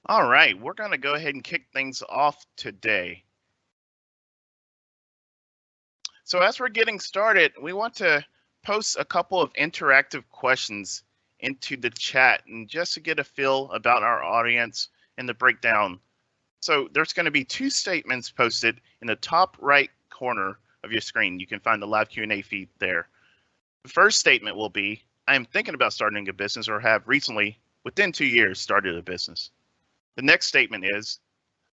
All right, we're going to go ahead and kick things off today. So as we're getting started, we want to post a couple of interactive questions into the chat and just to get a feel about our audience and the breakdown. So there's going to be two statements posted in the top right corner of your screen. You can find the live Q&A feed there. The first statement will be, I am thinking about starting a business or have recently, within 2 years, started a business. The next statement is,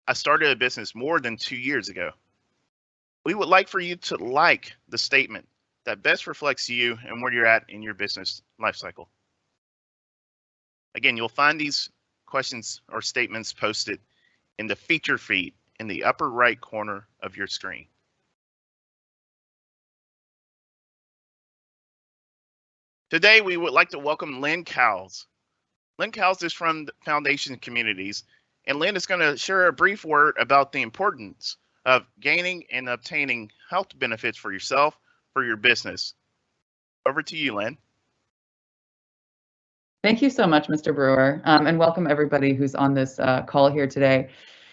I started a business more than 2 years ago. We would like for you to like the statement that best reflects you and where you're at in your business lifecycle. Again, you'll find these questions or statements posted in the feature feed in the upper right corner of your screen. Today, we would like to welcome Lynn Cowles. Lynn Cowles is from the Foundation Communities, and Lynn is going to share a brief word about the importance of gaining and obtaining health benefits for yourself, for your business. Over to you, Lynn. Thank you so much, Mr. Brewer, and welcome everybody who's on this call here today.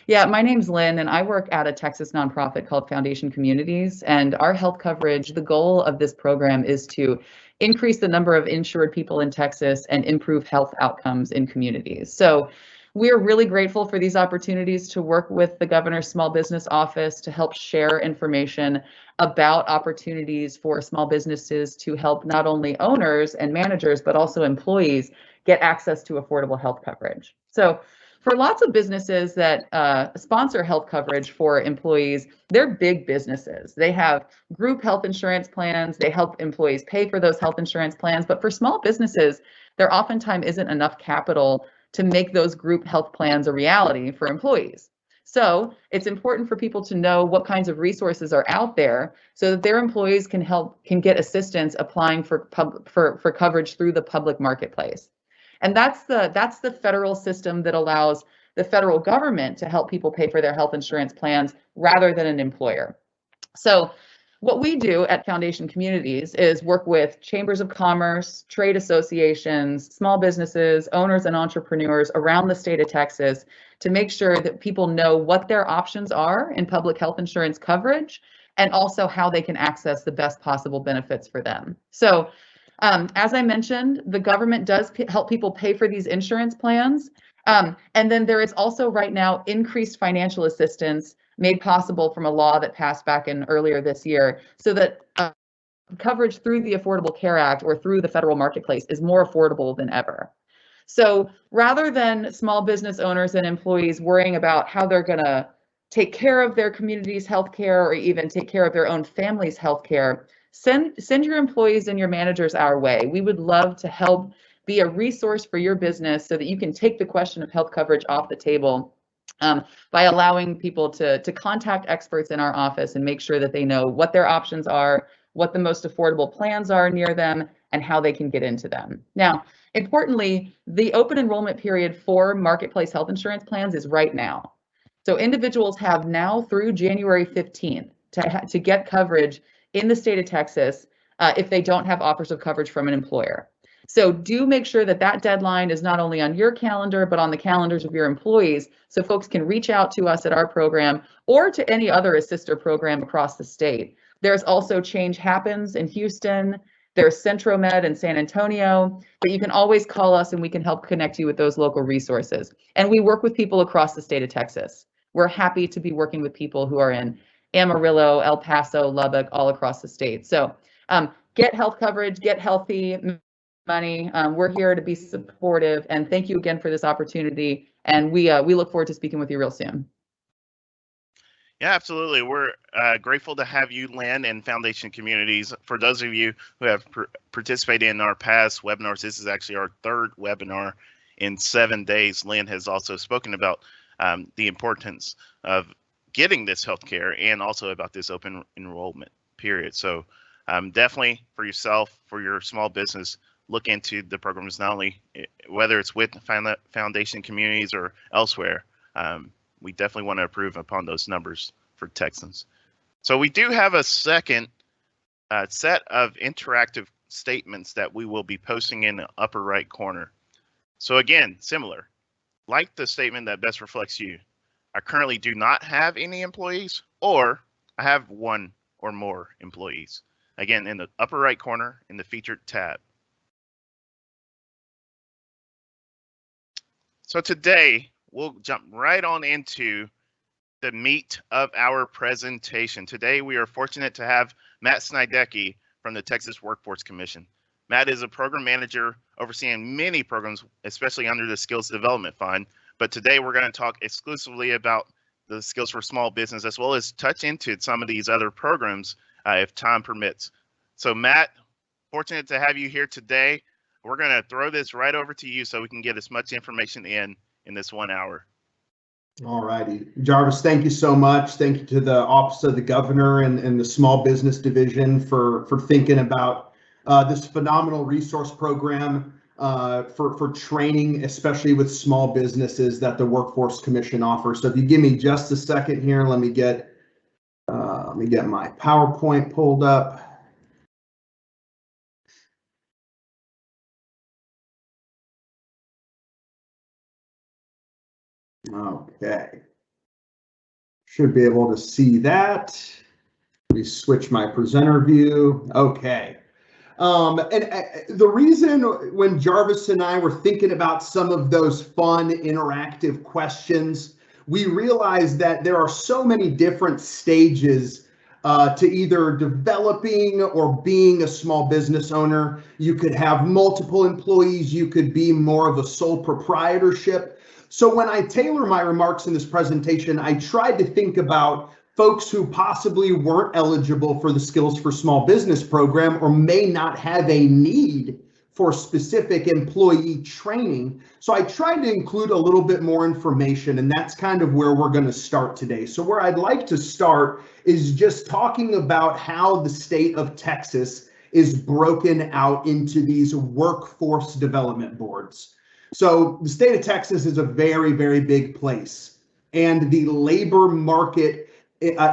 Yeah, my name's Lynn, and I work at a Texas nonprofit called Foundation Communities, and our health coverage, the goal of this program is to increase the number of insured people in Texas and improve health outcomes in communities. So we're really grateful for these opportunities to work with the Governor's Small Business Office to help share information about opportunities for small businesses to help not only owners and managers, but also employees get access to affordable health coverage. So for lots of businesses that sponsor health coverage for employees, they're big businesses. They have group health insurance plans. They help employees pay for those health insurance plans. But for small businesses, there oftentimes isn't enough capital to make those group health plans a reality for employees. So it's important for people to know what kinds of resources are out there so that their employees can get assistance applying for coverage through the public marketplace. And that's the federal system that allows the federal government to help people pay for their health insurance plans rather than an employer. So what we do at Foundation Communities is work with chambers of commerce, trade associations, small businesses, owners and entrepreneurs around the state of Texas to make sure that people know what their options are in public health insurance coverage and also how they can access the best possible benefits for them. So as I mentioned, the government does help people pay for these insurance plans. And then there is also right now increased financial assistance made possible from a law that passed back in earlier this year so that coverage through the Affordable Care Act or through the federal marketplace is more affordable than ever. So rather than small business owners and employees worrying about how they're going to take care of their community's healthcare or even take care of their own family's healthcare, send your employees and your managers our way. We would love to help be a resource for your business so that you can take the question of health coverage off the table by allowing people to contact experts in our office and make sure that they know what their options are, what the most affordable plans are near them, and how they can get into them. Now, importantly, the open enrollment period for marketplace health insurance plans is right now. So individuals have now through January 15th to get coverage in the state of Texas if they don't have offers of coverage from an employer. So do make sure that that deadline is not only on your calendar, but on the calendars of your employees so folks can reach out to us at our program or to any other assister program across the state. There's also Change Happens in Houston. There's CentroMed in San Antonio, but you can always call us and we can help connect you with those local resources. And we work with people across the state of Texas. We're happy to be working with people who are in Amarillo, El Paso, Lubbock, all across the state. So get health coverage, get healthy money. We're here to be supportive, and thank you again for this opportunity. And we look forward to speaking with you real soon. Yeah, absolutely. We're grateful to have you, Lynn, and Foundation Communities. For those of you who have participated in our past webinars, this is actually our third webinar in 7 days. Lynn has also spoken about the importance of getting this healthcare and also about this open enrollment period. So definitely for yourself, for your small business, look into the programs, not only whether it's with Foundation Communities or elsewhere. We definitely want to improve upon those numbers for Texans. So we do have a second set of interactive statements that we will be posting in the upper right corner. So again, similar. like the statement that best reflects you. I currently do not have any employees, or I have one or more employees. Again, in the upper right corner in the featured tab. So today, we'll jump right on into the meat of our presentation. Today, we are fortunate to have Matt Sniadecki from the Texas Workforce Commission. Matt is a program manager overseeing many programs, especially under the Skills Development Fund. But today, we're going to talk exclusively about the Skills for Small Business, as well as touch into some of these other programs if time permits. So Matt, fortunate to have you here today. We're going to throw this right over to you so we can get as much information in this 1 hour. All righty. Jarvis, thank you so much. Thank you to the Office of the Governor and the Small Business Division for thinking about this phenomenal resource program for training, especially with small businesses that the Workforce Commission offers. So if you give me just a second here, let me get my PowerPoint pulled up. Okay. Should be able to see that. Let me switch my presenter view. Okay. The reason when Jarvis and I were thinking about some of those fun interactive questions, we realized that there are so many different stages to either developing or being a small business owner. You could have multiple employees, you could be more of a sole proprietorship. So when I tailor my remarks in this presentation, I tried to think about folks who possibly weren't eligible for the Skills for Small Business program or may not have a need for specific employee training. So I tried to include a little bit more information, and that's kind of where we're going to start today. So where I'd like to start is just talking about how the state of Texas is broken out into these workforce development boards. So the state of Texas is a very, very big place, and the labor market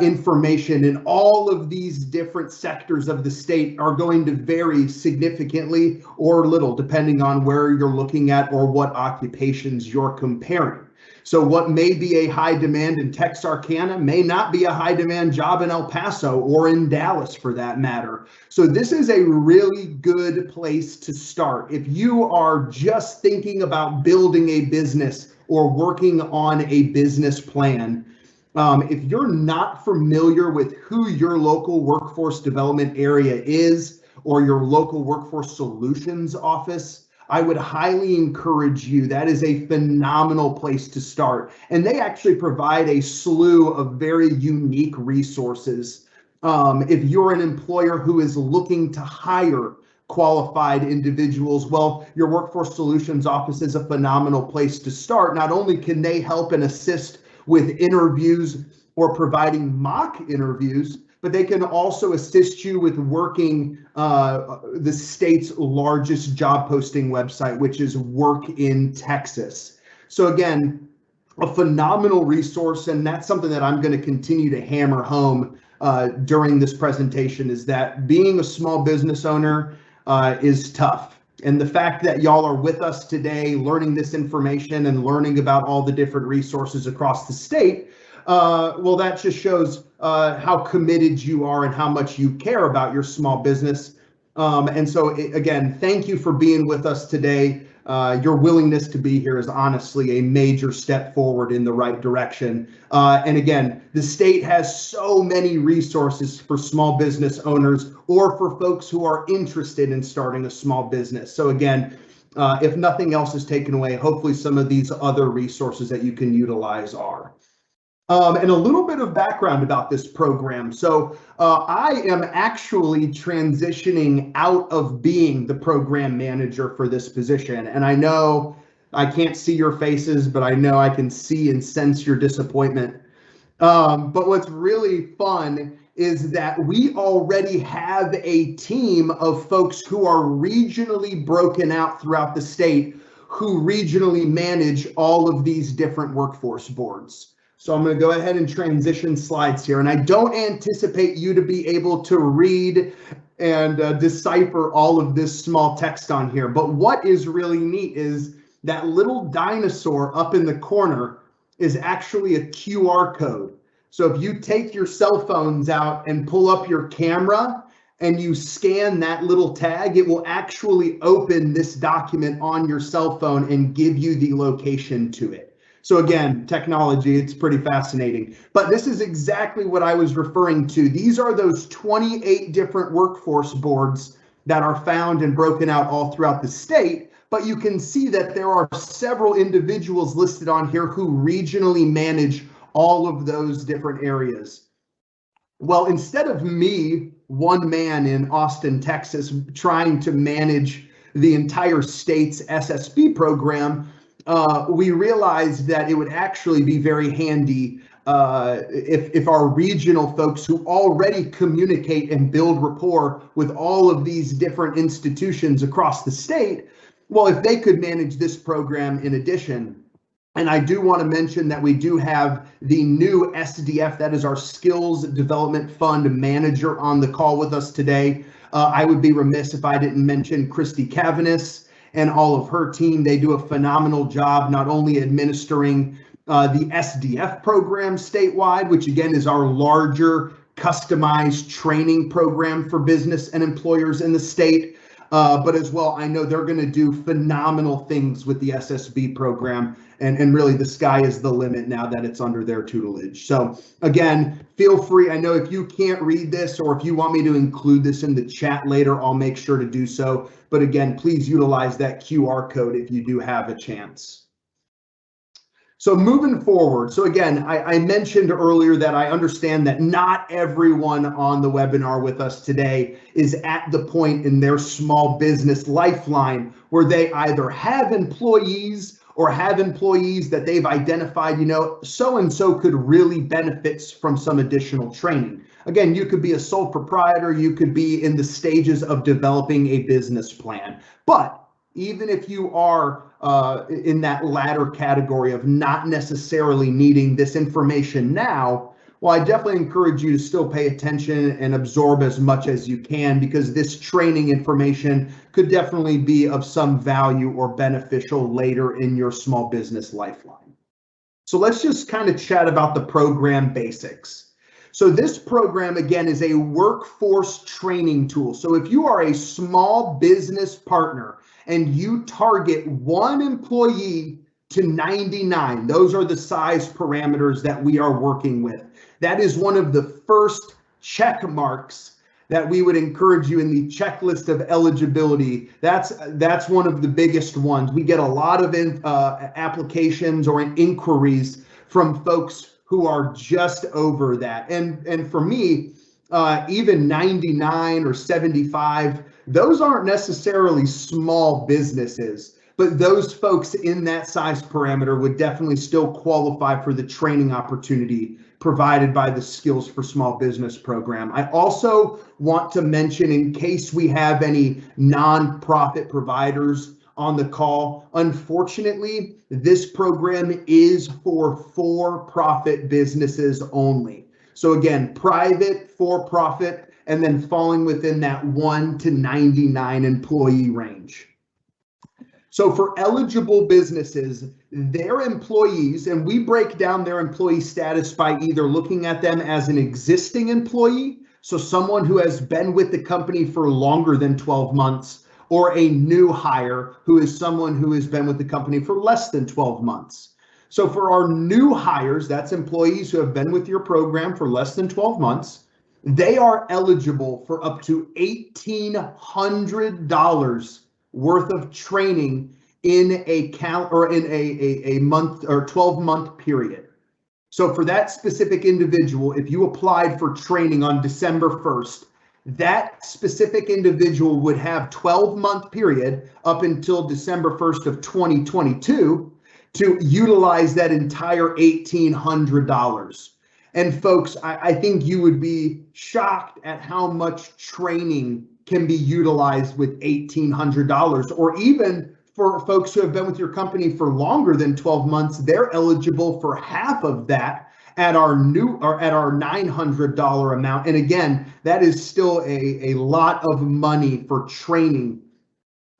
information in all of these different sectors of the state are going to vary significantly or little, depending on where you're looking at or what occupations you're comparing. So what may be a high demand in Texarkana may not be a high demand job in El Paso or in Dallas for that matter. So this is a really good place to start. If you are just thinking about building a business or working on a business plan, if you're not familiar with who your local workforce development area is or your local workforce solutions office, I would highly encourage you. That is a phenomenal place to start. And they actually provide a slew of very unique resources. If you're an employer who is looking to hire qualified individuals, well, your Workforce Solutions Office is a phenomenal place to start. Not only can they help and assist with interviews or providing mock interviews, but they can also assist you with working the state's largest job posting website, which is Work in Texas. So again, a phenomenal resource, and that's something that I'm going to continue to hammer home during this presentation, is that being a small business owner is tough. And the fact that y'all are with us today, learning this information and learning about all the different resources across the state, well, that just shows how committed you are and how much you care about your small business. And so again, thank you for being with us today. Your willingness to be here is honestly a major step forward in the right direction. And again, the state has so many resources for small business owners or for folks who are interested in starting a small business. So again, if nothing else is taken away, hopefully some of these other resources that you can utilize are. And a little bit of background about this program. So I am actually transitioning out of being the program manager for this position. And I know I can't see your faces, but I know I can see and sense your disappointment. But what's really fun is that we already have a team of folks who are regionally broken out throughout the state who regionally manage all of these different workforce boards. So I'm going to go ahead and transition slides here, and I don't anticipate you to be able to read and decipher all of this small text on here. But what is really neat is that little dinosaur up in the corner is actually a QR code. So if you take your cell phones out and pull up your camera and you scan that little tag, it will actually open this document on your cell phone and give you the location to it. So again, technology, it's pretty fascinating. But this is exactly what I was referring to. These are those 28 different workforce boards that are found and broken out all throughout the state. But you can see that there are several individuals listed on here who regionally manage all of those different areas. Well, instead of me, one man in Austin, Texas, trying to manage the entire state's SSB program, we realized that it would actually be very handy if our regional folks who already communicate and build rapport with all of these different institutions across the state, well, if they could manage this program in addition. And I do want to mention that we do have the new SDF, that is our Skills Development Fund manager, on the call with us today. I would be remiss if I didn't mention Christy Cavanis and all of her team. They do a phenomenal job not only administering the SDF program statewide, which again is our larger customized training program for business and employers in the state, but as well, I know they're going to do phenomenal things with the SSB program. And really, the sky is the limit now that it's under their tutelage. So again, feel free. I know if you can't read this, or if you want me to include this in the chat later, I'll make sure to do so. But again, please utilize that QR code if you do have a chance. So moving forward, so again, I mentioned earlier that I understand that not everyone on the webinar with us today is at the point in their small business lifeline where they either have employees or have employees that they've identified, so-and-so could really benefit from some additional training. Again, you could be a sole proprietor, you could be in the stages of developing a business plan. But even if you are in that latter category of not necessarily needing this information now, well, I definitely encourage you to still pay attention and absorb as much as you can, because this training information could definitely be of some value or beneficial later in your small business lifeline. So let's just kind of chat about the program basics. So this program, again, is a workforce training tool. So if you are a small business partner and you target one employee to 99, those are the size parameters that we are working with. That is one of the first check marks that we would encourage you in the checklist of eligibility. That's one of the biggest ones. We get a lot of applications or inquiries from folks who are just over that. And for me, even 99 or 75, those aren't necessarily small businesses, but those folks in that size parameter would definitely still qualify for the training opportunity provided by the Skills for Small Business program. I also want to mention, in case we have any nonprofit providers on the call, unfortunately, this program is for for-profit businesses only. So again, private, for-profit, and then falling within that 1 to 99 employee range. So for eligible businesses, their employees, and we break down their employee status by either looking at them as an existing employee, so someone who has been with the company for longer than 12 months, or a new hire, who is someone who has been with the company for less than 12 months. So for our new hires, that's employees who have been with your program for less than 12 months, they are eligible for up to $1,800 worth of training in a month or 12-month period. So for that specific individual, if you applied for training on December 1st, that specific individual would have 12-month period up until December 1st of 2022 to utilize that entire $1,800. And folks, I think you would be shocked at how much training can be utilized with $1,800, or even for folks who have been with your company for longer than 12 months, they're eligible for half of that at our $900 amount. And again, that is still a lot of money for training,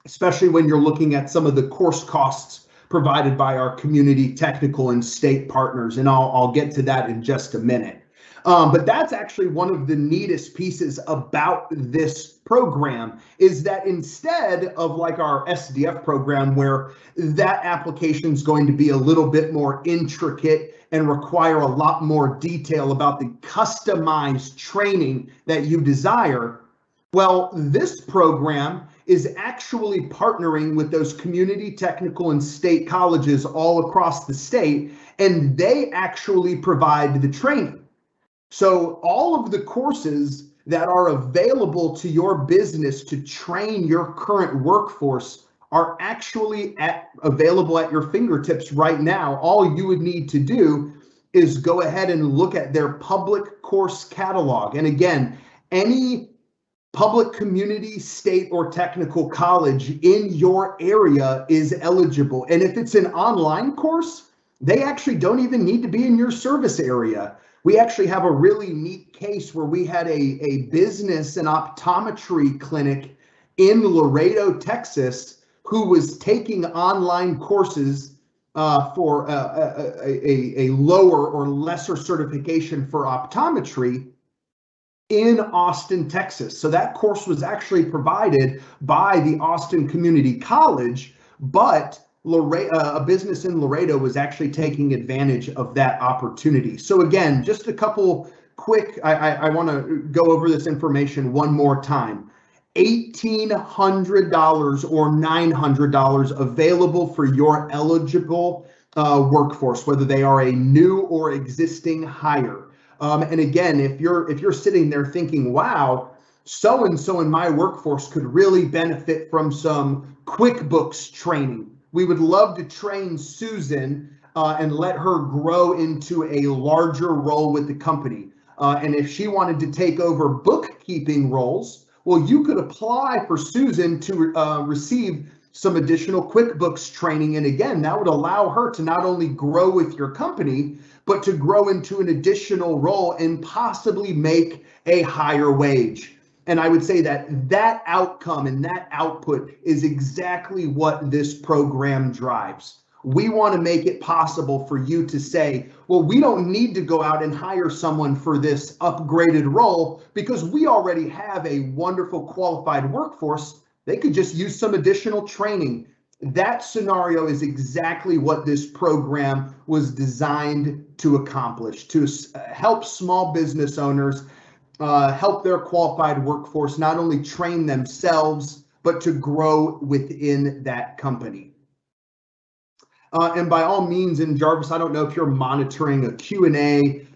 especially when you're looking at some of the course costs provided by our community, technical, and state partners. And I'll get to that in just a minute. But that's actually one of the neatest pieces about this program, is that instead of like our SDF program, where that application is going to be a little bit more intricate and require a lot more detail about the customized training that you desire, well, this program is actually partnering with those community, technical, and state colleges all across the state, and they actually provide the training. So all of the courses that are available to your business to train your current workforce are actually available at your fingertips right now. All you would need to do is go ahead and look at their public course catalog. And again, any public, community, state, or technical college in your area is eligible. And if it's an online course, they actually don't even need to be in your service area. We actually have a really neat case where we had a business and optometry clinic in Laredo, Texas, who was taking online courses for a lower or lesser certification for optometry in Austin, Texas. So that course was actually provided by the Austin Community College, but a business in Laredo was actually taking advantage of that opportunity. So again, just a couple quick, I want to go over this information one more time. $1,800 or $900 available for your eligible workforce, whether they are a new or existing hire. And again, if you're sitting there thinking, wow, so-and-so in my workforce could really benefit from some QuickBooks training, we would love to train Susan and let her grow into a larger role with the company. And if she wanted to take over bookkeeping roles, well, you could apply for Susan to receive some additional QuickBooks training. And again, that would allow her to not only grow with your company, but to grow into an additional role and possibly make a higher wage. And I would say that that outcome and that output is exactly what this program drives. We want to make it possible for you to say, well, we don't need to go out and hire someone for this upgraded role because we already have a wonderful qualified workforce. They could just use some additional training. That scenario is exactly what this program was designed to accomplish, to help small business owners help their qualified workforce not only train themselves, but to grow within that company. And by all means, in Jarvis, I don't know if you're monitoring a Q&A.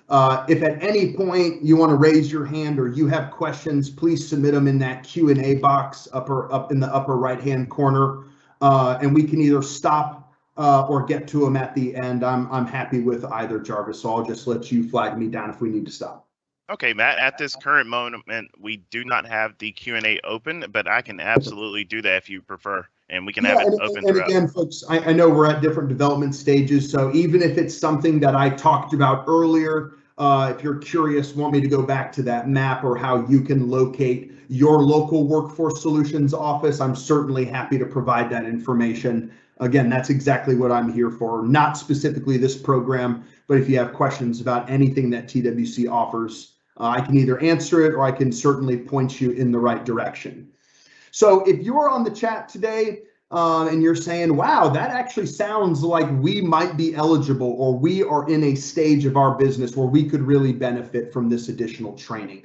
If at any point you want to raise your hand or you have questions, please submit them in that Q&A box up in the upper right-hand corner, and we can either stop or get to them at the end. I'm happy with either, Jarvis, so I'll just let you flag me down if we need to stop. Okay, Matt, at this current moment, we do not have the Q&A open, but I can absolutely do that if you prefer, and we can have it open throughout. And again, folks, I know we're at different development stages, so even if it's something that I talked about earlier, if you're curious, want me to go back to that map or how you can locate your local workforce solutions office, I'm certainly happy to provide that information. Again, that's exactly what I'm here for, not specifically this program, but if you have questions about anything that TWC offers, I can either answer it or I can certainly point you in the right direction. So if you're on the chat today and you're saying, wow, that actually sounds like we might be eligible or we are in a stage of our business where we could really benefit from this additional training.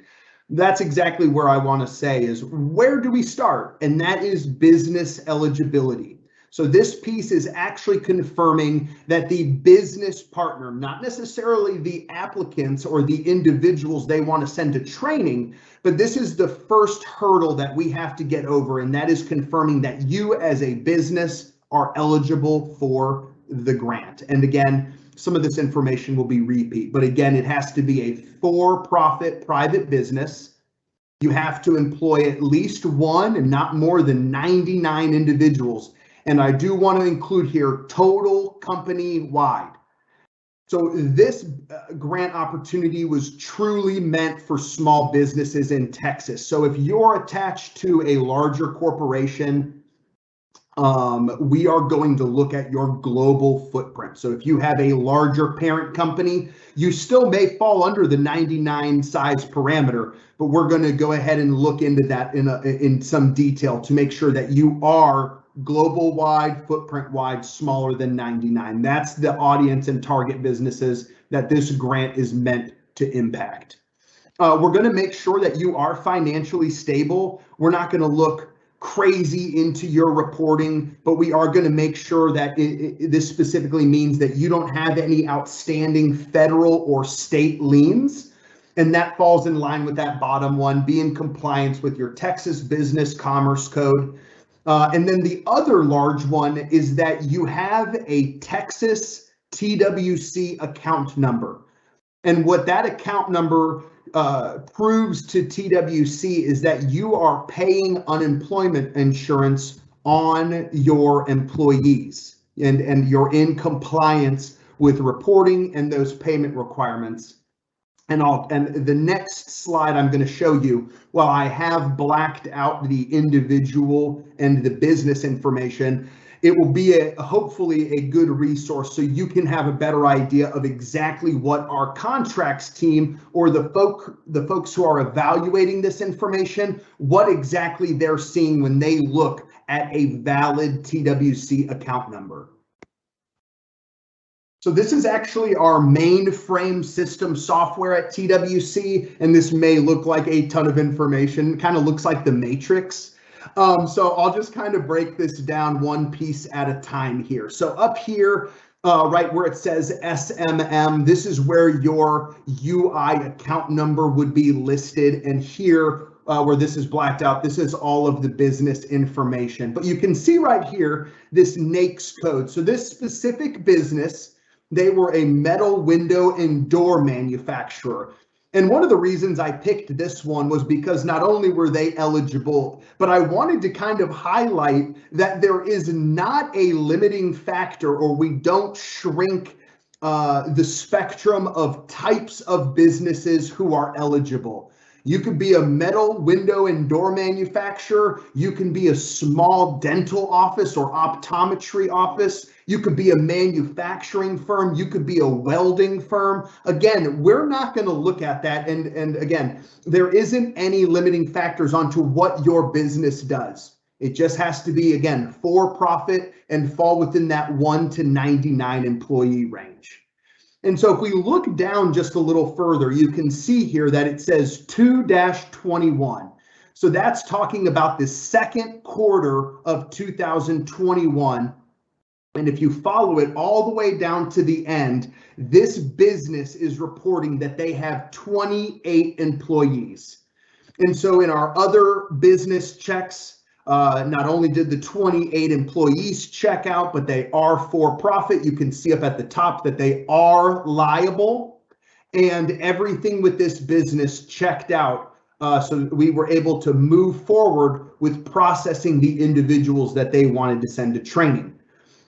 That's exactly where I want to say is, where do we start? And that is business eligibility. So this piece is actually confirming that the business partner, not necessarily the applicants or the individuals they want to send to training, but this is the first hurdle that we have to get over, and that is confirming that you as a business are eligible for the grant. And again, some of this information will be repeat, but again, it has to be a for-profit private business. You have to employ at least one and not more than 99 individuals. And I do want to include here total company wide. So this grant opportunity was truly meant for small businesses in Texas. So if you're attached to a larger corporation, we are going to look at your global footprint. So if you have a larger parent company, you still may fall under the 99 size parameter, but we're going to go ahead and look into that in some detail to make sure that you are global wide, footprint wide, smaller than 99. That's the audience and target businesses that this grant is meant to impact. We're going to make sure that you are financially stable. We're not going to look crazy into your reporting, but we are going to make sure that this specifically means that you don't have any outstanding federal or state liens. And that falls in line with that bottom one, be in compliance with your Texas Business Commerce Code. And then the other large one is that you have a Texas TWC account number. And what that account number proves to TWC is that you are paying unemployment insurance on your employees, and you're in compliance with reporting and those payment requirements. And the next slide I'm going to show you, while I have blacked out the individual and the business information, it will be hopefully a good resource so you can have a better idea of exactly what our contracts team or the folks who are evaluating this information, what exactly they're seeing when they look at a valid TWC account number. So this is actually our mainframe system software at TWC, and this may look like a ton of information. It kind of looks like the Matrix. So I'll just kind of break this down one piece at a time here. So up here, right where it says SMM, this is where your UI account number would be listed. And here, where this is blacked out, this is all of the business information. But you can see right here, this NAICS code. So this specific business, they were a metal window and door manufacturer. And one of the reasons I picked this one was because not only were they eligible, but I wanted to kind of highlight that there is not a limiting factor, or we don't shrink the spectrum of types of businesses who are eligible. You could be a metal window and door manufacturer. You can be a small dental office or optometry office. You could be a manufacturing firm. You could be a welding firm. Again, we're not going to look at that. And again, there isn't any limiting factors onto what your business does. It just has to be, again, for profit and fall within that 1 to 99 employee range. And so if we look down just a little further, you can see here that it says 2-21. So that's talking about the second quarter of 2021. And if you follow it all the way down to the end, this business is reporting that they have 28 employees. And so in our other business checks, not only did the 28 employees check out, but they are for profit. You can see up at the top that they are liable, and everything with this business checked out. So we were able to move forward with processing the individuals that they wanted to send to training.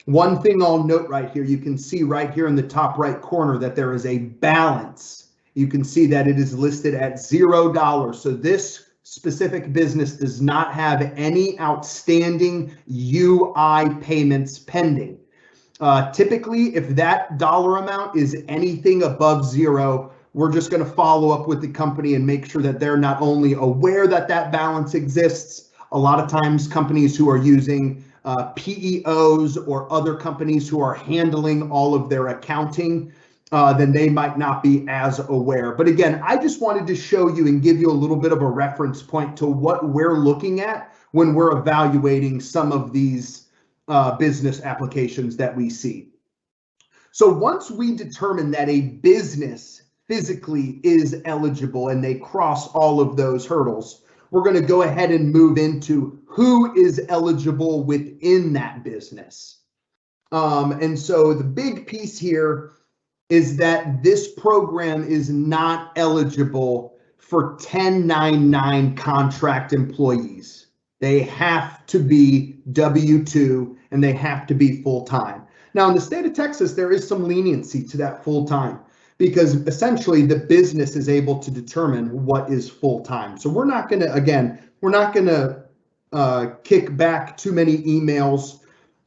One thing I'll note right here, you can see right here in the top right corner that there is a balance. You can see that it is listed at $0. So this specific business does not have any outstanding UI payments pending. Typically, if that dollar amount is anything above 0, we're just going to follow up with the company and make sure that they're not only aware that that balance exists. A lot of times companies who are using PEOs or other companies who are handling all of their accounting, then they might not be as aware. But again, I just wanted to show you and give you a little bit of a reference point to what we're looking at when we're evaluating some of these business applications that we see. So once we determine that a business physically is eligible and they cross all of those hurdles, we're going to go ahead and move into who is eligible within that business. And so the big piece here is that this program is not eligible for 1099 contract employees. They have to be W-2 and they have to be full-time. Now in the state of Texas, there is some leniency to that full-time because essentially the business is able to determine what is full-time. So we're not going to, again, we're not going to kick back too many emails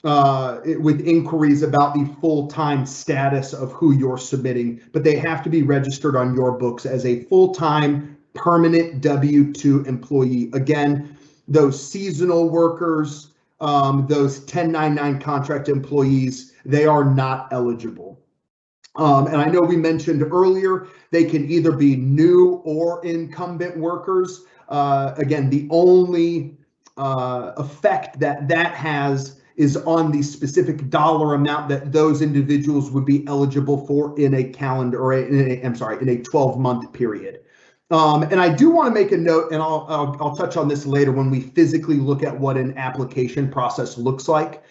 with inquiries about the full-time status of who you're submitting, but they have to be registered on your books as a full-time permanent W-2 employee. Again, those seasonal workers, those 1099 contract employees, they are not eligible. And I know we mentioned earlier, they can either be new or incumbent workers. Again, the only effect that has is on the specific dollar amount that those individuals would be eligible for in a calendar, or in a 12-month period. And I do want to make a note, and I'll touch on this later when we physically look at what an application process looks like.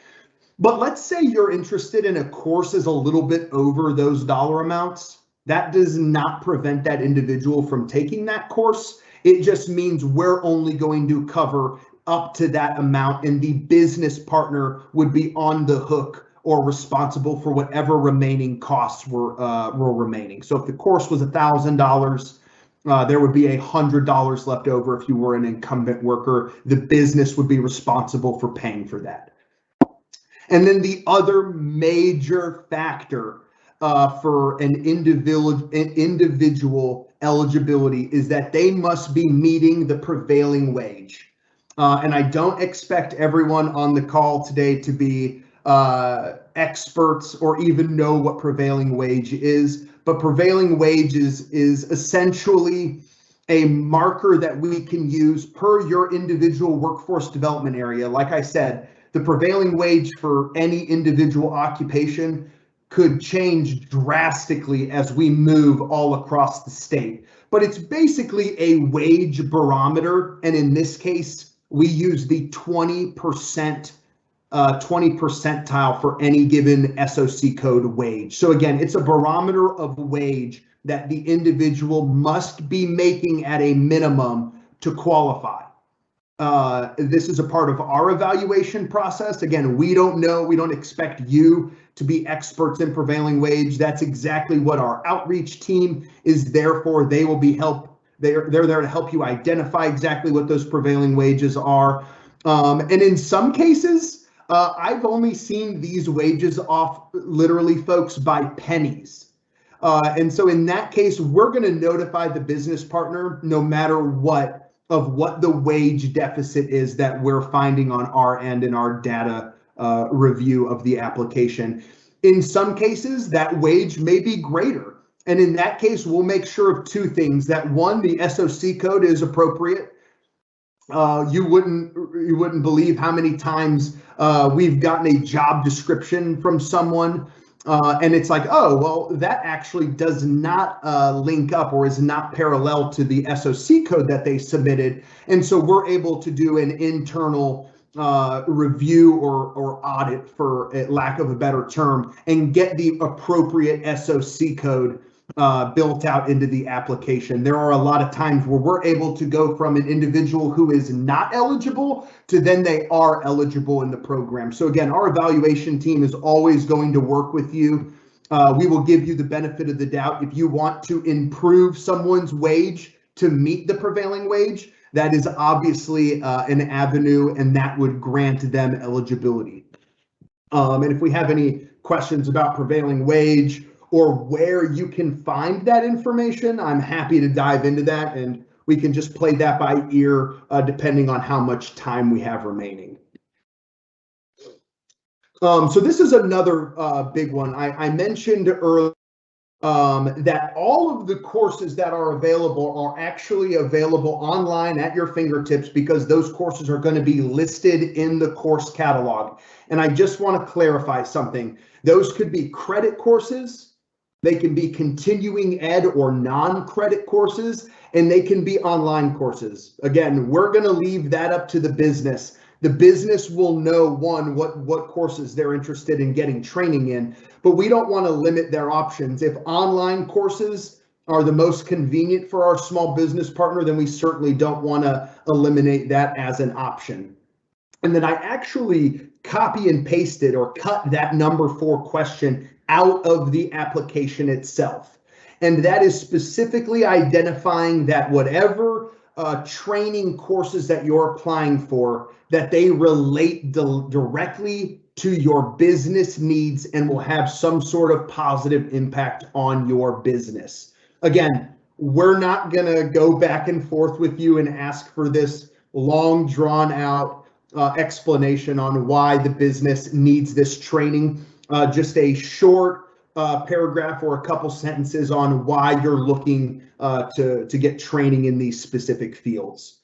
But let's say you're interested in a course is a little bit over those dollar amounts. That does not prevent that individual from taking that course. It just means we're only going to cover up to that amount, and the business partner would be on the hook or responsible for whatever remaining costs were remaining. So if the course was $1,000, there would be $100 left over if you were an incumbent worker. The business would be responsible for paying for that. And then the other major factor for an individual eligibility is that they must be meeting the prevailing wage. And I don't expect everyone on the call today to be experts or even know what prevailing wage is, but prevailing wage is essentially a marker that we can use per your individual workforce development area. Like I said, the prevailing wage for any individual occupation could change drastically as we move all across the state. But it's basically a wage barometer, and in this case, we use the 20 percentile for any given SOC code wage. So again, it's a barometer of wage that the individual must be making at a minimum to qualify. This is a part of our evaluation process. Again, we don't expect you to be experts in prevailing wage. That's exactly what our outreach team is there for. They will be they're there to help you identify exactly what those prevailing wages are. And in some cases, I've only seen these wages off literally, folks, by pennies. And so in that case, we're going to notify the business partner no matter what the wage deficit is that we're finding on our end in our data review of the application. In some cases, that wage may be greater. And in that case, we'll make sure of two things: that one, the SOC code is appropriate. You wouldn't believe how many times we've gotten a job description from someone and it's like, oh, well, that actually does not link up or is not parallel to the SOC code that they submitted. And so we're able to do an internal review or audit, for lack of a better term, and get the appropriate SOC code built out into the application. There are a lot of times where we're able to go from an individual who is not eligible to then they are eligible in the program. So again, our evaluation team is always going to work with you. We will give you the benefit of the doubt. If you want to improve someone's wage to meet the prevailing wage, that is obviously an avenue, and that would grant them eligibility. And if we have any questions about prevailing wage or where you can find that information, I'm happy to dive into that, and we can just play that by ear depending on how much time we have remaining. So this is another big one. I mentioned earlier that all of the courses that are available are actually available online at your fingertips, because those courses are going to be listed in the course catalog. And I just want to clarify something. Those could be credit courses. They can be continuing ed or non-credit courses, and they can be online courses. Again, we're going to leave that up to the business. The business will know, one, what courses they're interested in getting training in, but we don't want to limit their options. If online courses are the most convenient for our small business partner, then we certainly don't want to eliminate that as an option. And then I actually copy and pasted or cut that number 4 question out of the application itself. And that is specifically identifying that whatever training courses that you're applying for that they relate directly to your business needs and will have some sort of positive impact on your business. Again, we're not going to go back and forth with you and ask for this long drawn out explanation on why the business needs this training. Just a short paragraph or a couple sentences on why you're looking to get training in these specific fields.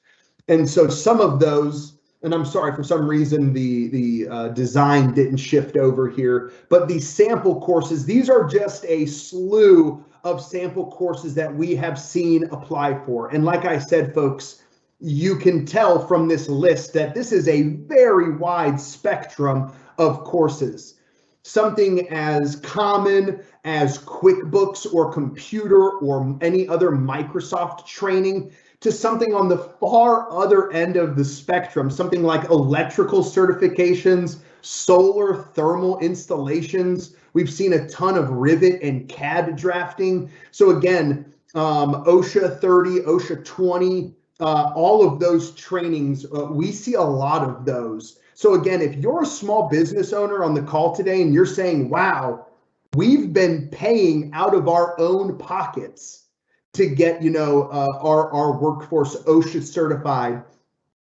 And so some of those, and I'm sorry, for some reason the design didn't shift over here, but these sample courses, these are just a slew of sample courses that we have seen apply for. And like I said, folks, you can tell from this list that this is a very wide spectrum of courses. Something as common as QuickBooks or computer or any other Microsoft training to something on the far other end of the spectrum, something like electrical certifications, solar thermal installations. We've seen a ton of Rivet and CAD drafting. So again, OSHA 30, OSHA 20, all of those trainings, we see a lot of those. So again, if you're a small business owner on the call today and you're saying, wow, we've been paying out of our own pockets to get, our workforce OSHA certified,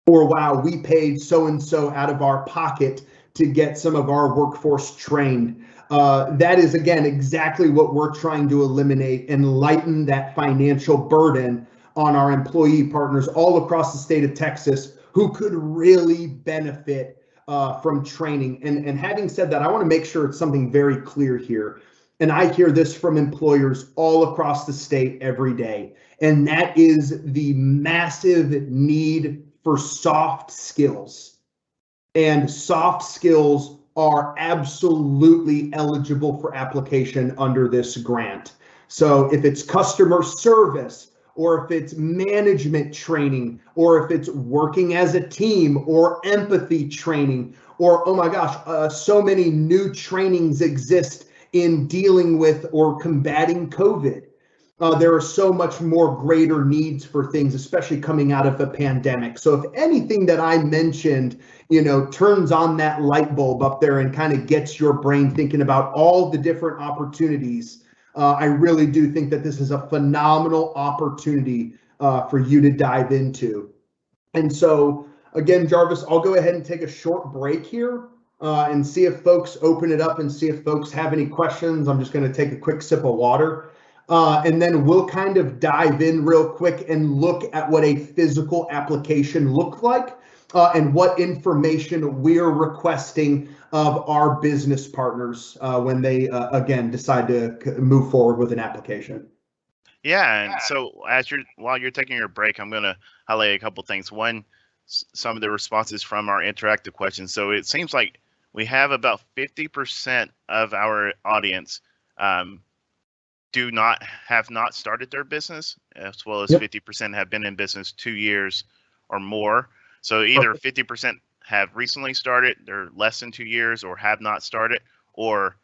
or wow, we paid so-and-so out of our pocket to get some of our workforce trained. That is, again, exactly what we're trying to eliminate and lighten that financial burden on our employee partners all across the state of Texas who could really benefit from training. And having said that, I want to make sure it's something very clear here. And I hear this from employers all across the state every day. And that is the massive need for soft skills. And soft skills are absolutely eligible for application under this grant. So if it's customer service, or if it's management training, or if it's working as a team, or empathy training, or, oh my gosh, so many new trainings exist in dealing with or combating COVID. There are so much more greater needs for things, especially coming out of the pandemic. So if anything that I mentioned, turns on that light bulb up there and kind of gets your brain thinking about all the different opportunities, I really do think that this is a phenomenal opportunity for you to dive into. And so again, Jarvis, I'll go ahead and take a short break here and see if folks open it up and see if folks have any questions. I'm just going to take a quick sip of water. And then we'll kind of dive in real quick and look at what a physical application looks like and what information we're requesting of our business partners when they, again, decide to move forward with an application. Yeah, and so while you're taking your break, I'm going to highlight a couple things. One, some of the responses from our interactive questions. So it seems like we have about 50% of our audience have not started their business, as well as 50% have been in business 2 years or more. So either 50% have recently started, they're less than 2 years, or have not started, or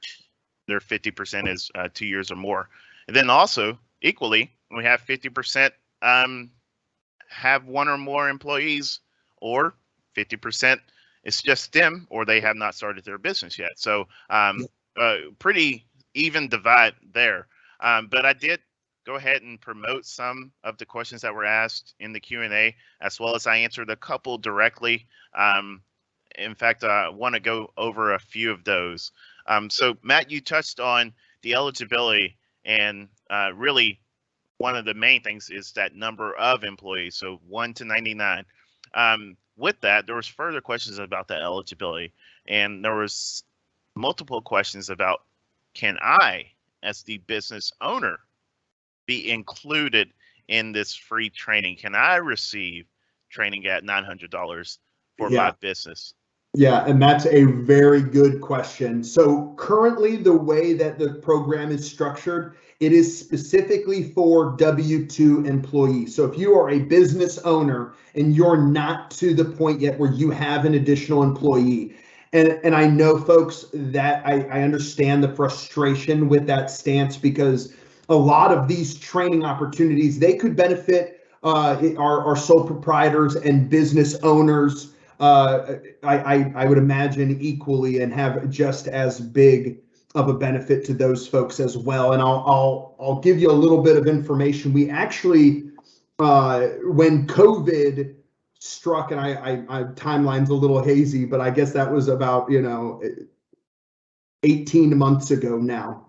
their 50% is 2 years or more. And then also, equally, we have 50% have one or more employees, or 50% it's just them, or they have not started their business yet. So pretty even divide there. But I did go ahead and promote some of the questions that were asked in the Q&A, as well as I answered a couple directly. In fact, I want to go over a few of those. So Matt, you touched on the eligibility, and really one of the main things is that number of employees, so 1 to 99. With that, there was further questions about the eligibility, and there was multiple questions about, can I, as the business owner, be included in this free training? Can I receive training at $900 for my business? Yeah, and that's a very good question. So currently, the way that the program is structured, it is specifically for W-2 employees. So if you are a business owner and you're not to the point yet where you have an additional employee, and I know, folks, that I understand the frustration with that stance, because a lot of these training opportunities, they could benefit are sole proprietors and business owners, I would imagine equally, and have just as big of a benefit to those folks as well. And I'll give you a little bit of information. We actually, when COVID struck, and I timeline's a little hazy, but I guess that was about 18 months ago now.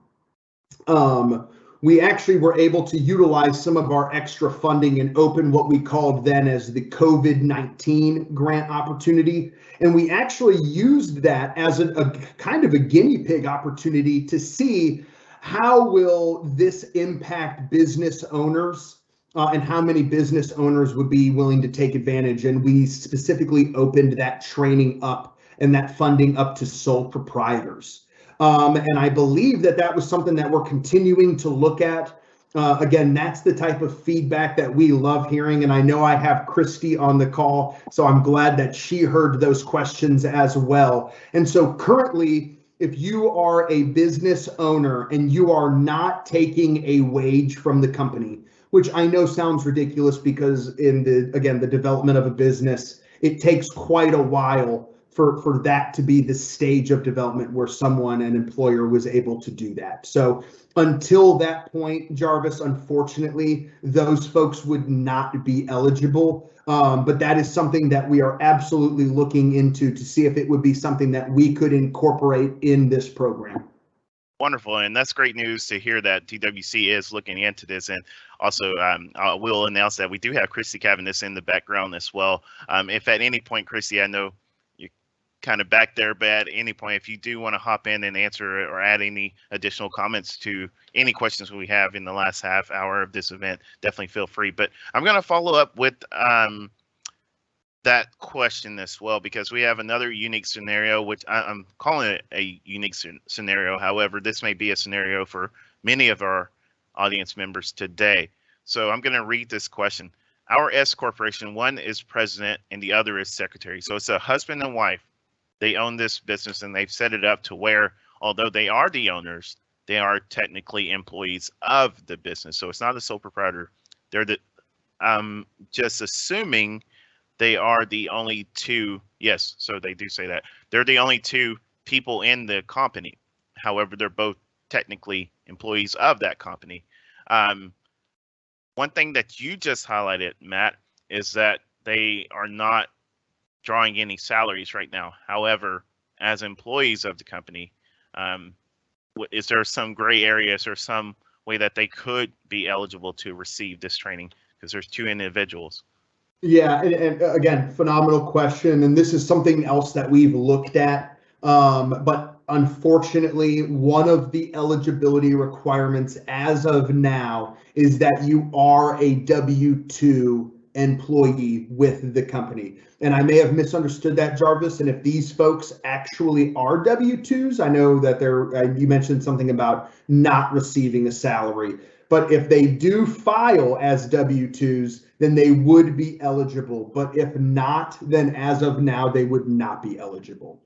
We actually were able to utilize some of our extra funding and open what we called then as the COVID-19 grant opportunity. And we actually used that as a kind of a guinea pig opportunity to see how will this impact business owners, and how many business owners would be willing to take advantage. And we specifically opened that training up and that funding up to sole proprietors. And I believe that was something that we're continuing to look at. Again, that's the type of feedback that we love hearing. And I know I have Christy on the call, so I'm glad that she heard those questions as well. And so currently, if you are a business owner and you are not taking a wage from the company, which I know sounds ridiculous because in the development of a business, it takes quite a while for that to be the stage of development where an employer was able to do that. So until that point, Jarvis, unfortunately, those folks would not be eligible. But that is something that we are absolutely looking into to see if it would be something that we could incorporate in this program. Wonderful, and that's great news to hear that TWC is looking into this. And also, I will announce that we do have Christy Cavendish in the background as well. If at any point, Christy, I know you kind of back there, but at any point, if you do want to hop in and answer or add any additional comments to any questions we have in the last half hour of this event, definitely feel free. But I'm going to follow up with that question as well, because we have another unique scenario, which I'm calling it a unique scenario. However, this may be a scenario for many of our audience members today. So I'm going to read this question. Our S corporation, one is president and the other is secretary. So it's a husband and wife. They own this business and they've set it up to where, although they are the owners, they are technically employees of the business. So it's not a sole proprietor. They're the, just assuming they are the only two. Yes, so they do say that. They're the only two people in the company. However, they're both technically employees of that company. One thing that you just highlighted, Matt, is that they are not drawing any salaries right now. However, as employees of the company, is there some gray areas or some way that they could be eligible to receive this training? Because there's two individuals. Yeah, and again, phenomenal question. And this is something else that we've looked at. But unfortunately, one of the eligibility requirements as of now is that you are a W-2 employee with the company. And I may have misunderstood that, Jarvis. And if these folks actually are W-2s, I know that you mentioned something about not receiving a salary. But if they do file as W-2s, then they would be eligible. But if not, then as of now, they would not be eligible.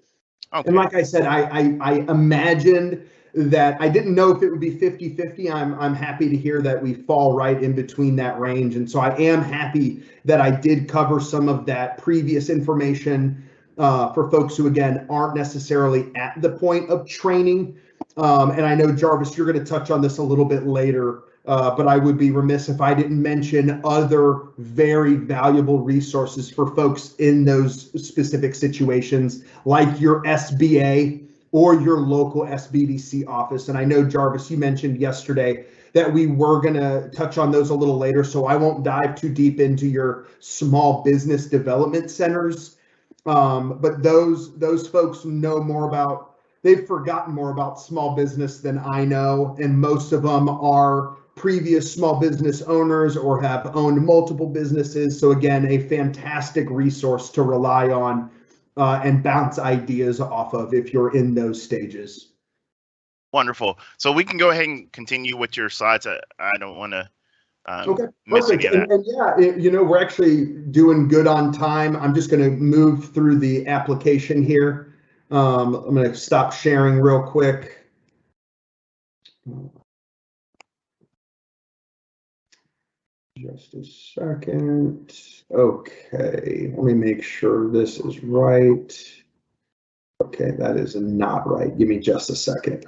Okay. And like I said, I imagined that I didn't know if it would be 50-50. I'm happy to hear that we fall right in between that range. And so I am happy that I did cover some of that previous information for folks who, again, aren't necessarily at the point of training. And I know, Jarvis, you're going to touch on this a little bit later. But I would be remiss if I didn't mention other very valuable resources for folks in those specific situations, like your SBA or your local SBDC office. And I know, Jarvis, you mentioned yesterday that we were going to touch on those a little later, so I won't dive too deep into your small business development centers. But those folks know more about, they've forgotten more about small business than I know, and most of them are previous small business owners or have owned multiple businesses. So again, a fantastic resource to rely on and bounce ideas off of if you're in those stages. Wonderful. So we can go ahead and continue with your slides. I don't want to okay, perfect. And yeah, we're actually doing good on time. I'm just going to move through the application here. I'm going to stop sharing real quick. Just a second. Okay, let me make sure this is right. Okay, that is not right. Give me just a second.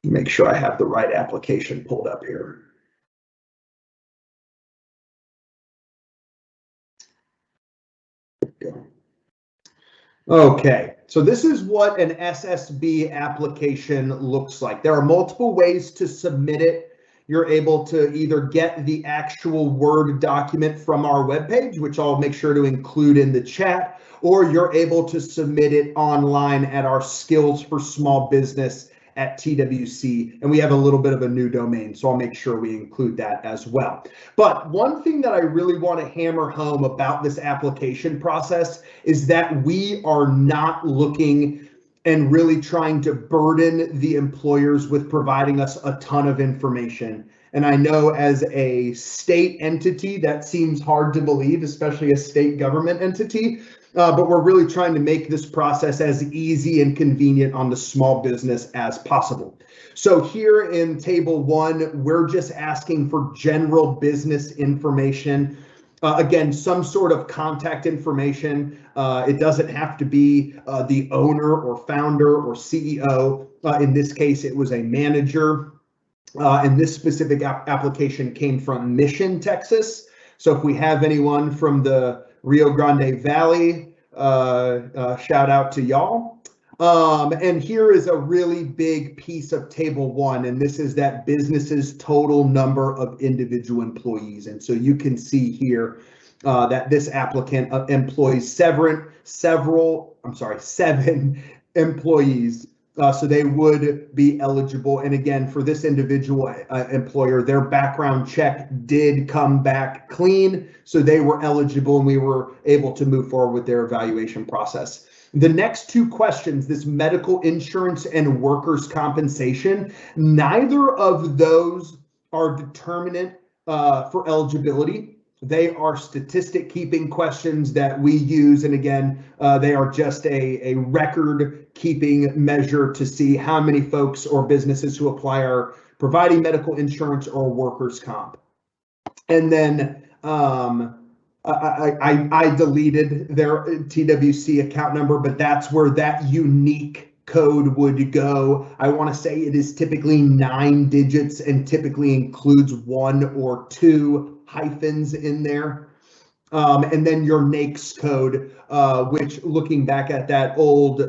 Make sure I have the right application pulled up here. There we go. Okay, so this is what an SSB application looks like. There are multiple ways to submit it. You're able to either get the actual Word document from our webpage, which I'll make sure to include in the chat, or you're able to submit it online at our Skills for Small Business at TWC, and we have a little bit of a new domain, so I'll make sure we include that as well. But one thing that I really want to hammer home about this application process is that we are not looking and really trying to burden the employers with providing us a ton of information. And I know as a state entity, that seems hard to believe, especially a state government entity, but we're really trying to make this process as easy and convenient on the small business as possible. So here in table 1, we're just asking for general business information. Again, some sort of contact information. It doesn't have to be the owner or founder or CEO. In this case, it was a manager. And this specific application came from Mission, Texas. So if we have anyone from the Rio Grande Valley, shout out to y'all. And here is a really big piece of table 1, and this is that business's total number of individual employees. And so you can see here that this applicant employs 7 employees. So they would be eligible. And again, for this individual employer, their background check did come back clean. So they were eligible and we were able to move forward with their evaluation process. The next 2 questions, this medical insurance and workers' compensation, neither of those are determinant for eligibility. They are statistic keeping questions that we use. And again, they are just a record keeping measure to see how many folks or businesses who apply are providing medical insurance or workers' comp. And then I deleted their TWC account number, but that's where that unique code would go. I want to say it is typically 9 digits and typically includes 1 or 2 hyphens in there. And then your NAICS code, which looking back at that old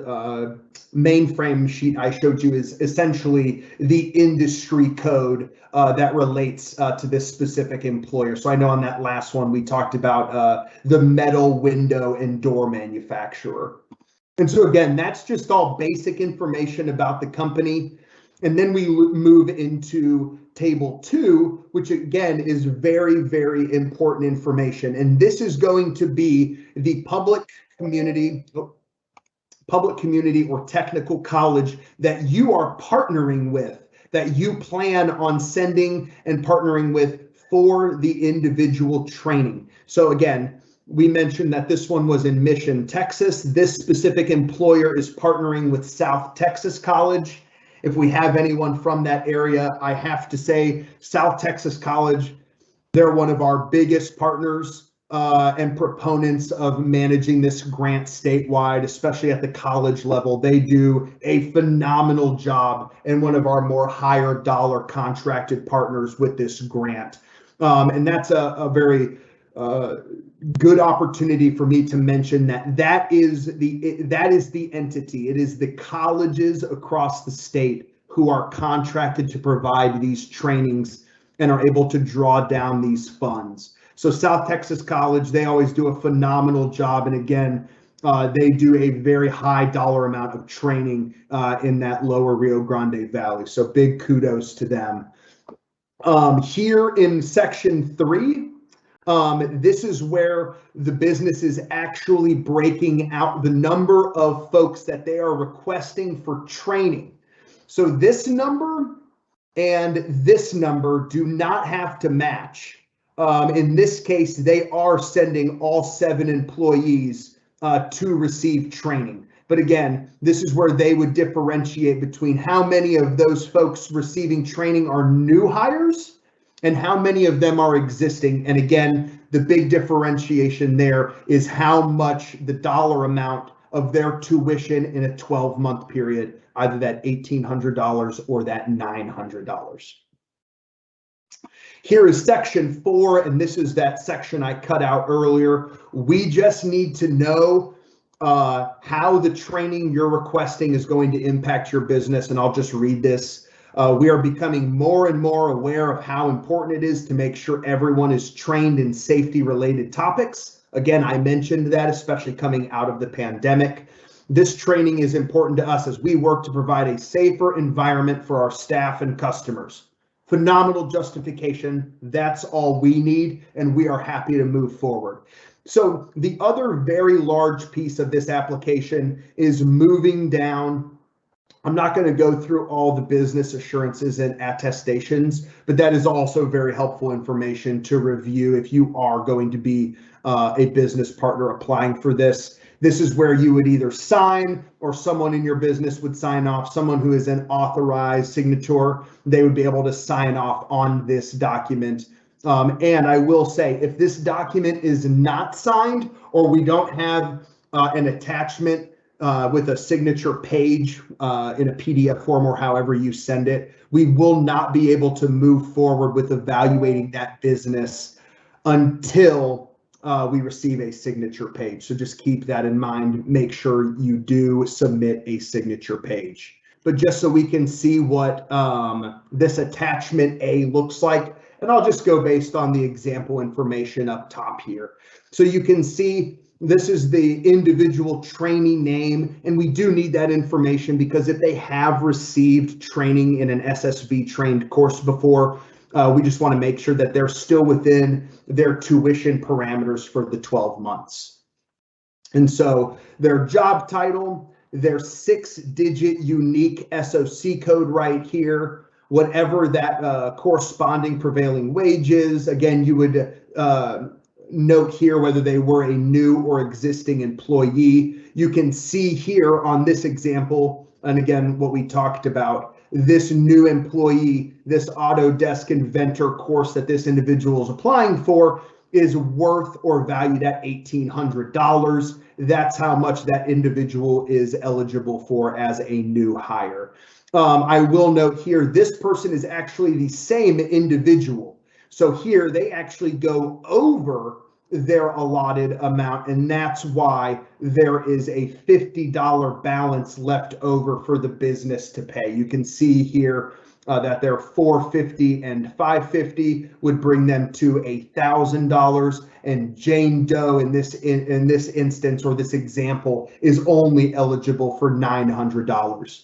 mainframe sheet I showed you is essentially the industry code that relates to this specific employer. So I know on that last one, we talked about the metal window and door manufacturer. And so again, that's just all basic information about the company. And then we move into table 2, which again is very, very important information. And this is going to be the public community or technical college that you are partnering with, that you plan on sending and partnering with for the individual training. So again, we mentioned that this one was in Mission, Texas. This specific employer is partnering with South Texas College. If we have anyone from that area, I have to say South Texas College, they're one of our biggest partners and proponents of managing this grant statewide, especially at the college level. They do a phenomenal job and one of our more higher dollar contracted partners with this grant. And that's a very good opportunity for me to mention that is the entity. It is the colleges across the state who are contracted to provide these trainings and are able to draw down these funds. So South Texas College, they always do a phenomenal job. And again, they do a very high dollar amount of training in that lower Rio Grande Valley. So big kudos to them. Here in section 3, this is where the business is actually breaking out the number of folks that they are requesting for training. So this number and this number do not have to match. In this case, they are sending all 7 employees to receive training. But again, this is where they would differentiate between how many of those folks receiving training are new hires and how many of them are existing. And again, the big differentiation there is how much the dollar amount of their tuition in a 12-month period, either that $1,800 or that $900. Here is section 4, and this is that section I cut out earlier. We just need to know how the training you're requesting is going to impact your business, and I'll just read this. We are becoming more and more aware of how important it is to make sure everyone is trained in safety-related topics. Again, I mentioned that, especially coming out of the pandemic. This training is important to us as we work to provide a safer environment for our staff and customers. Phenomenal justification. That's all we need, and we are happy to move forward. So the other very large piece of this application is moving down. I'm not going to go through all the business assurances and attestations, but that is also very helpful information to review if you are going to be a business partner applying for this. This is where you would either sign or someone in your business would sign off. Someone who is an authorized signature, they would be able to sign off on this document. And I will say, if this document is not signed or we don't have an attachment with a signature page in a PDF form or however you send it, we will not be able to move forward with evaluating that business until we receive a signature page. So just keep that in mind. Make sure you do submit a signature page. But just so we can see what this attachment A looks like, and I'll just go based on the example information up top here. So you can see this is the individual trainee name, and we do need that information because if they have received training in an SSV trained course before, we just want to make sure that they're still within their tuition parameters for the 12 months. And so their job title, their 6-digit unique SOC code right here, whatever that corresponding prevailing wage is. Again, you would note here whether they were a new or existing employee. You can see here on this example, and again, what we talked about, this new employee, this Autodesk Inventor course that this individual is applying for is worth or valued at $1,800. That's how much that individual is eligible for as a new hire. I will note here, this person is actually the same individual. So here they actually go over their allotted amount, and that's why there is a $50 balance left over for the business to pay. You can see here that their $450 and $550 would bring them to $1,000, and Jane Doe in this instance or this example is only eligible for $900.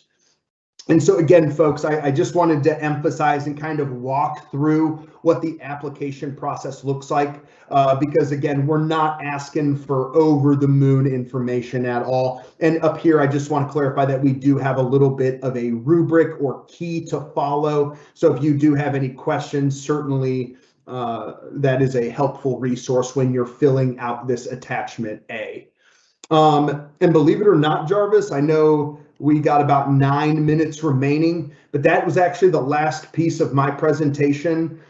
And so again, folks, I just wanted to emphasize and kind of walk through what the application process looks like, because again, we're not asking for over the moon information at all. And up here, I just want to clarify that we do have a little bit of a rubric or key to follow. So if you do have any questions, certainly that is a helpful resource when you're filling out this attachment A. And believe it or not, Jarvis, I know we got about 9 minutes remaining, but that was actually the last piece of my presentation.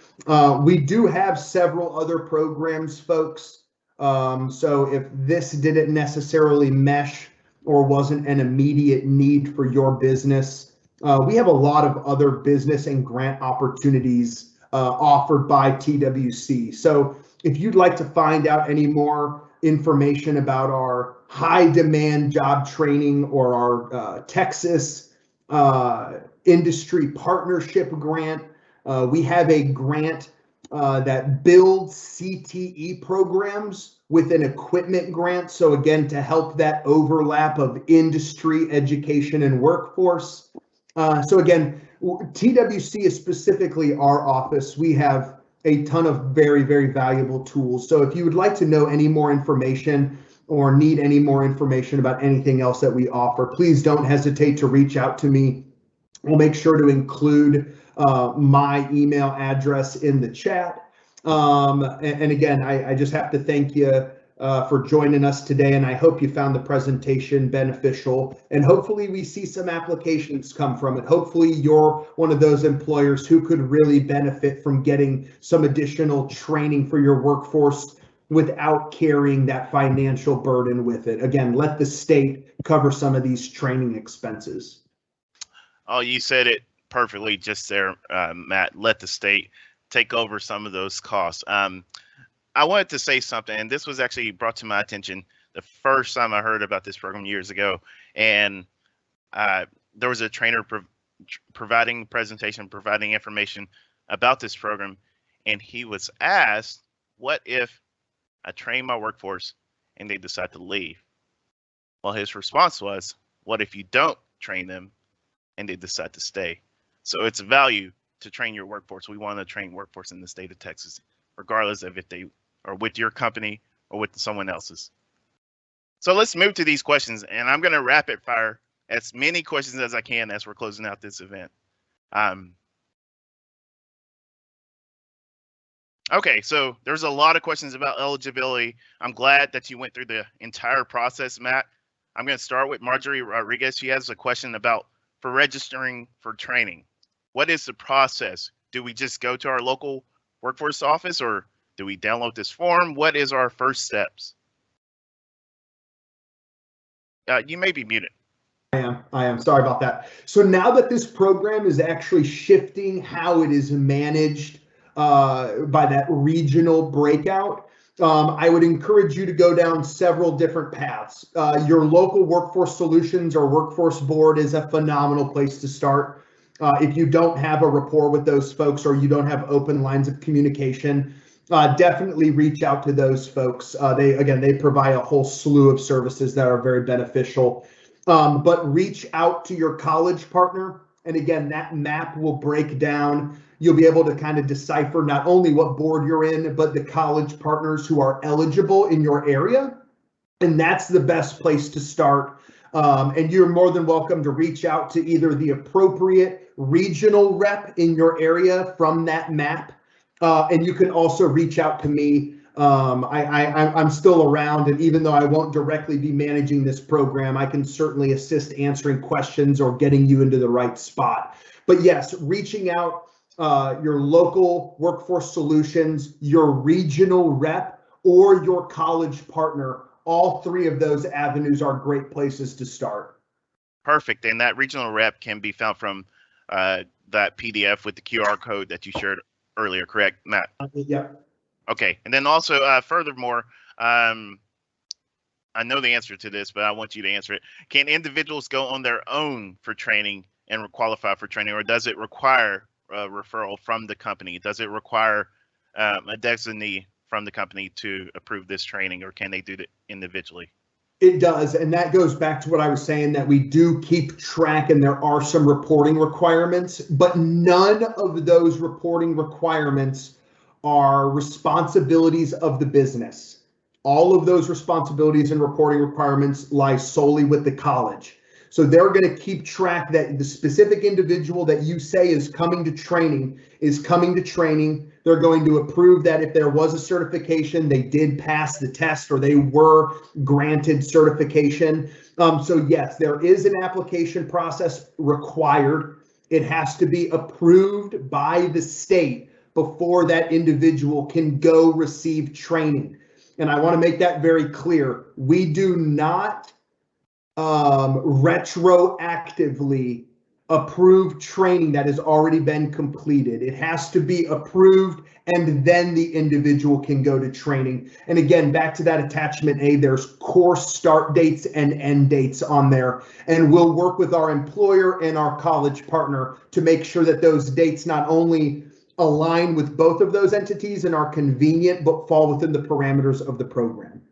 We do have several other programs, folks. So if this didn't necessarily mesh or wasn't an immediate need for your business, we have a lot of other business and grant opportunities offered by TWC. So if you'd like to find out any more information about our high demand job training or our Texas industry partnership grant, we have a grant that builds CTE programs with an equipment grant. So again, to help that overlap of industry, education, and workforce. So again, TWC is specifically our office. We have a ton of very, very valuable tools. So if you would like to know any more information or need any more information about anything else that we offer, please don't hesitate to reach out to me. We'll make sure to include my email address in the chat. And again, I just have to thank you for joining us today, and I hope you found the presentation beneficial, and hopefully we see some applications come from it. Hopefully you're one of those employers who could really benefit from getting some additional training for your workforce without carrying that financial burden with it. Again, let the state cover some of these training expenses. Oh, you said it perfectly just there, Matt. Let the state take over some of those costs. I wanted to say something, and this was actually brought to my attention the first time I heard about this program years ago. And there was a trainer providing presentation, providing information about this program, and he was asked, "What if I train my workforce and they decide to leave?" Well, his response was, "What if you don't train them and they decide to stay?" So it's a value to train your workforce. We want to train workforce in the state of Texas, regardless of if they are with your company or with someone else's. So let's move to these questions, and I'm going to rapid fire as many questions as I can as we're closing out this event. Okay, so there's a lot of questions about eligibility. I'm glad that you went through the entire process, Matt. I'm going to start with Marjorie Rodriguez. She has a question about for registering for training. What is the process? Do we just go to our local workforce office, or do we download this form? What is our first steps? You may be muted. I am. Sorry about that. So now that this program is actually shifting how it is managed by that regional breakout, I would encourage you to go down several different paths. Your local workforce solutions or workforce board is a phenomenal place to start. If you don't have a rapport with those folks or you don't have open lines of communication, definitely reach out to those folks. They provide a whole slew of services that are very beneficial. But reach out to your college partner. And again, that map will break down. You'll be able to kind of decipher not only what board you're in, but the college partners who are eligible in your area. And that's the best place to start. And you're more than welcome to reach out to either the appropriate regional rep in your area from that map. And you can also reach out to me. I'm still around, and even though I won't directly be managing this program, I can certainly assist answering questions or getting you into the right spot. But yes, reaching out, your local workforce solutions, your regional rep, or your college partner, all three of those avenues are great places to start. Perfect. And that regional rep can be found from that PDF with the QR code that you shared earlier, correct, Matt? Yep. Okay. And then also, furthermore, I know the answer to this, but I want you to answer it. Can individuals go on their own for training and qualify for training, or does it require a referral from the company? Does it require a designee from the company to approve this training, or can they do it individually? It does, and that goes back to what I was saying, that we do keep track and there are some reporting requirements, but none of those reporting requirements are responsibilities of the business. All of those responsibilities and reporting requirements lie solely with the college. So they're going to keep track that the specific individual that you say is coming to training is coming to training. They're going to approve that if there was a certification, they did pass the test or they were granted certification. So yes, there is an application process required. It has to be approved by the state before that individual can go receive training. And I want to make that very clear. We do not retroactively approve training that has already been completed. It has to be approved, and then the individual can go to training. And again, back to that attachment A, there's course start dates and end dates on there. And we'll work with our employer and our college partner to make sure that those dates not only align with both of those entities and are convenient, but fall within the parameters of the program.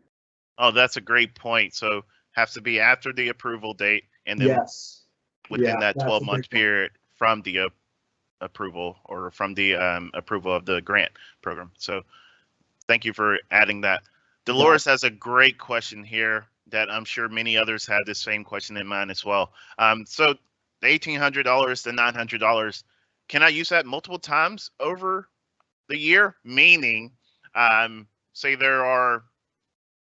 Oh, that's a great point. So has to be after the approval date, and then yes, within that 12-month period from the approval or from the approval of the grant program. So thank you for adding that. Dolores has a great question here that I'm sure many others had the same question in mind as well. So the $1,800 to $900, can I use that multiple times over the year? Meaning, say there are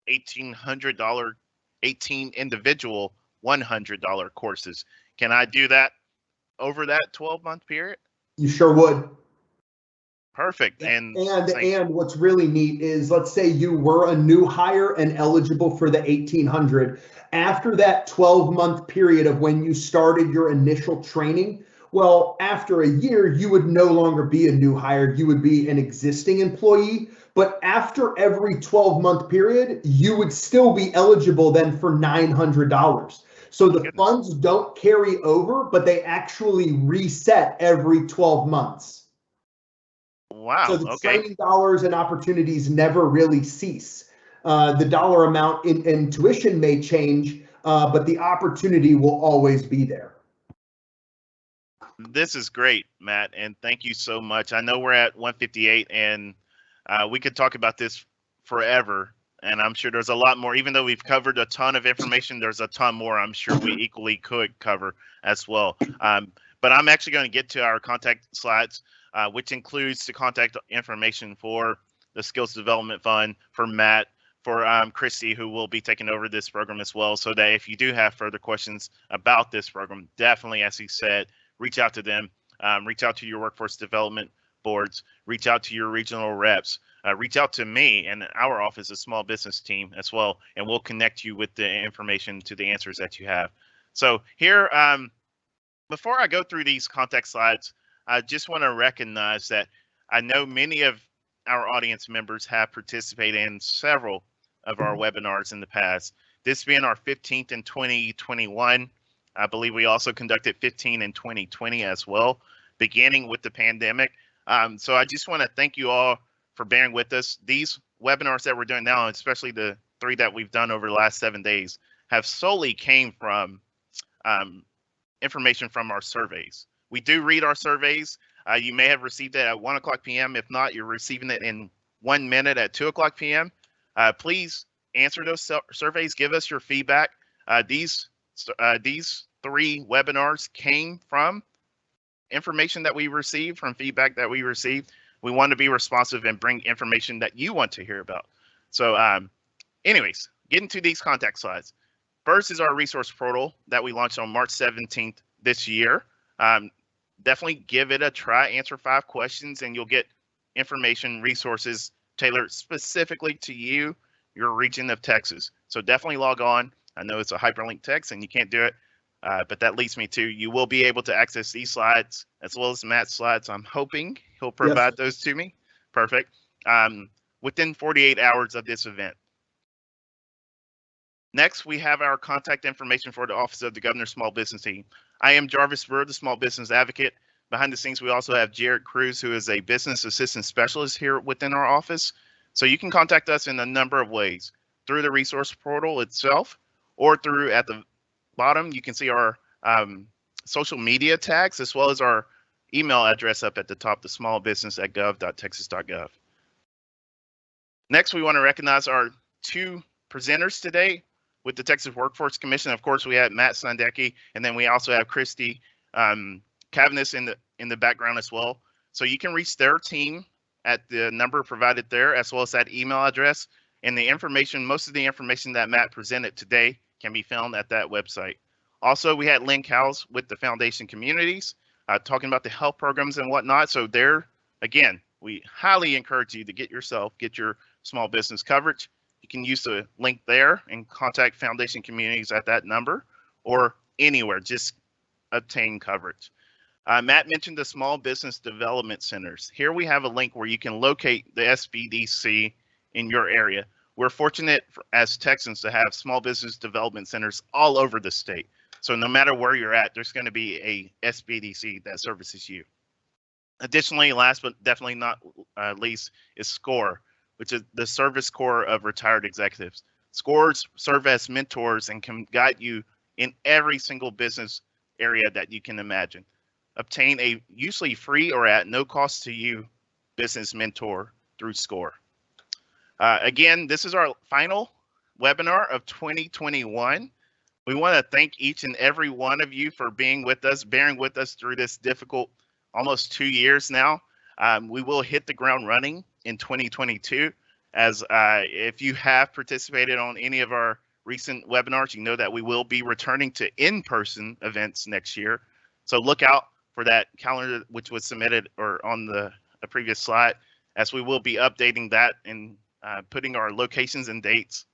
$1,800, 18 individual $100 courses. Can I do that over that 12-month period? You sure would. Perfect. And what's really neat is, let's say you were a new hire and eligible for the 1,800. After that 12-month period of when you started your initial training, well, after a year, you would no longer be a new hire. You would be an existing employee. But after every 12-month period, you would still be eligible then for $900. So the funds don't carry over, but they actually reset every 12 months. Wow. So the training dollars and opportunities never really cease. The dollar amount in tuition may change, but the opportunity will always be there. This is great, Matt, and thank you so much. I know we're at 1:58, and we could talk about this forever, and I'm sure there's a lot more. Even though we've covered a ton of information, there's a ton more I'm sure we equally could cover as well. But I'm actually going to get to our contact slides, which includes the contact information for the Skills Development Fund, for Matt, for Christy, who will be taking over this program as well, so that if you do have further questions about this program, definitely, as he said, reach out to them, reach out to your workforce development boards, reach out to your regional reps, reach out to me and our office, a small business team as well, and we'll connect you with the information to the answers that you have. So here, before I go through these contact slides, I just want to recognize that I know many of our audience members have participated in several of our webinars in the past. This being our 15th in 2021. I believe we also conducted 15 in 2020 as well, beginning with the pandemic. So I just want to thank you all for bearing with us. These webinars that we're doing now, especially the 3 that we've done over the last 7 days, have solely came from information from our surveys. We do read our surveys. You may have received it at 1 p.m. If not, you're receiving it in 1 minute at 2 p.m. Please answer those surveys. Give us your feedback. These 3 webinars came from information that we received, from feedback that we received. We want to be responsive and bring information that you want to hear about. So anyways, getting to these contact slides. First is our resource portal that we launched on March 17th this year. Definitely give it a try, answer 5 questions, and you'll get information, resources tailored specifically to you, your region of Texas. So definitely log on. I know it's a hyperlink text and you can't do it, but that leads me to, you will be able to access these slides as well as Matt's slides. I'm hoping he'll provide those to me. Perfect. Within 48 hours of this event. Next, we have our contact information for the Office of the Governor's Small Business Team. I am Jarvis Brewer, the Small Business Advocate. Behind the scenes, we also have Jared Cruz, who is a Business Assistant Specialist here within our office. So you can contact us in a number of ways, through the resource portal itself, or through, at the bottom, you can see our social media tags, as well as our email address up at the top, the smallbusiness@gov.texas.gov. Next, we want to recognize our 2 presenters today with the Texas Workforce Commission. Of course, we have Matt Sniadecki, and then we also have Christy Cavanis in the background as well. So you can reach their team at the number provided there, as well as that email address. And the information, most of the information that Matt presented today can be found at that website. Also, we had Lynn Cowles with the Foundation Communities talking about the health programs and whatnot. So there, again, we highly encourage you to get your small business coverage. You can use the link there and contact Foundation Communities at that number, or anywhere, just obtain coverage. Matt mentioned the Small Business Development Centers. Here we have a link where you can locate the SBDC in your area. We're fortunate as Texans to have small business development centers all over the state. So no matter where you're at, there's going to be a SBDC that services you. Additionally, last but definitely not least, is SCORE, which is the Service Corps of Retired Executives. SCOREs serve as mentors and can guide you in every single business area that you can imagine. Obtain a usually free or at no cost to you business mentor through SCORE. Again, this is our final webinar of 2021. We want to thank each and every one of you for being with us, bearing with us through this difficult, almost 2 years now. We will hit the ground running in 2022. as if you have participated on any of our recent webinars, you know that we will be returning to in-person events next year. So look out for that calendar which was submitted or on the previous slide, as we will be updating that and putting our locations and dates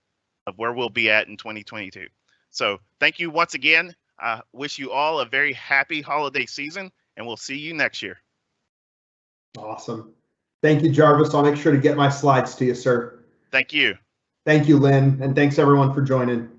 of where we'll be at in 2022. So thank you once again. I wish you all a very happy holiday season, and we'll see you next year. Awesome. Thank you, Jarvis. I'll make sure to get my slides to you, sir. Thank you. Thank you, Lynn, and thanks everyone for joining.